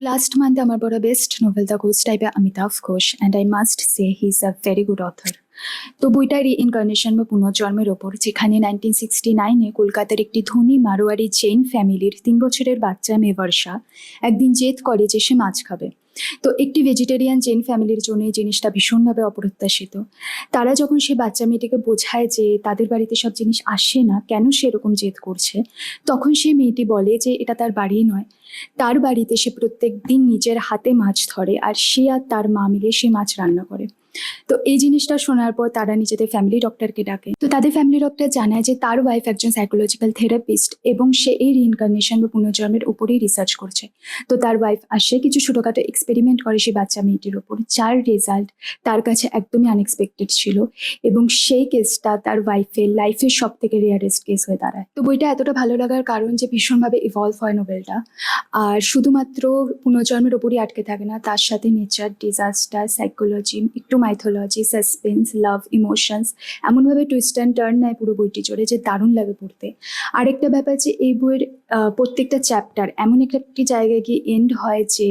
Last month, আমার বড় best novel the ghost টাইপে Amitabh Ghosh, and I must say he is a very good author. তো বইটার রিইনকার্নেশন বা পুনর্জন্মের ওপর, যেখানে 1969-এ কলকাতার একটি ধনী মারোয়ারি জৈন ফ্যামিলির 3 বছরের বাচ্চা মেয়ে বর্ষা একদিন জেদ করে যে সে মাছ খাবে। তো একটি ভেজিটেরিয়ান জৈন ফ্যামিলির জন্য এই জিনিসটা ভীষণভাবে অপ্রত্যাশিত। তারা যখন সেই বাচ্চা মেয়েটিকে বোঝায় যে তাদের বাড়িতে সব জিনিস আসে না, কেন সে এরকম জেদ করছে, তখন সেই মেয়েটি বলে যে এটা তার বাড়ি নয়, তার বাড়িতে সে প্রত্যেক দিন নিজের হাতে মাছ ধরে আর সে আর তার মা মিলে সেই মাছ রান্না করে। তো এই জিনিসটা শোনার পর তারা নিজেদের ফ্যামিলি ডক্টরকে ডাকে। তো তাদের ফ্যামিলি ডক্টর জানায় যে তার ওয়াইফ একজন সাইকোলজিক্যাল থেরাপিস্ট এবং সে এই রিইনকার্নেশন বা পুনর্জন্মের উপরেই রিসার্চ করছে। তো তার ওয়াইফ আসে, কিছু ছোটখাটো এক্সপেরিমেন্ট করে সেই বাচ্চা মেয়েটির উপর, যার রেজাল্ট তার কাছে একদমই আনএক্সপেক্টেড ছিল এবং সেই কেসটা তার ওয়াইফের লাইফের সব থেকে রেয়ারেস্ট কেস হয়ে দাঁড়ায়। তো বইটা এতটা ভালো লাগার কারণ যে ভীষণভাবে ইভলভ হয় নোবেলটা, আর শুধুমাত্র পুনর্জন্মের ওপরই আটকে থাকে না, তার সাথে নেচার, ডিজাস্টার, সাইকোলজি, একটু মাইথোলজি, সাসপেন্স, লাভ, ইমোশনস, এমনভাবে টুইস্ট অ্যান্ড টার্ন নেয় পুরো বইটি জুড়ে যে দারুণ লাগে পড়তে। আরেকটা ব্যাপার যে এই বইয়ের প্রত্যেকটা চ্যাপ্টার এমন একটি জায়গায় গিয়ে এন্ড হয় যে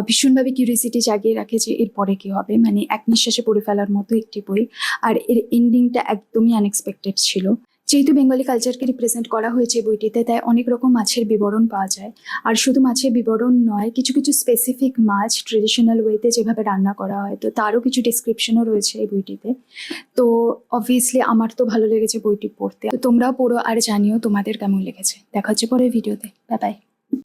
ভীষণভাবে কিউরিয়াসিটি জাগিয়ে রাখে যে এরপরে কি হবে, মানে এক নিঃশ্বাসে পড়ে ফেলার মতো একটি বই। আর এর এন্ডিংটা একদমই আনএক্সপেক্টেড ছিল। যেহেতু বেঙ্গলি কালচারকে রিপ্রেজেন্ট করা হয়েছে বইটিতে, তাই অনেক রকম মাছের বিবরণ পাওয়া যায়। আর শুধু মাছের বিবরণ নয়, কিছু কিছু স্পেসিফিক মাছ ট্রেডিশনাল ওয়েতে যেভাবে রান্না করা হয়, তো তারও কিছু ডিসক্রিপশনও রয়েছে এই বইটিতে। তো অবভিয়াসলি আমার তো ভালো লেগেছে বইটি পড়তে। তো তোমরাও পড়ো আর জানিও তোমাদের কেমন লেগেছে। দেখা হচ্ছে পরের ভিডিওতে। Bye bye.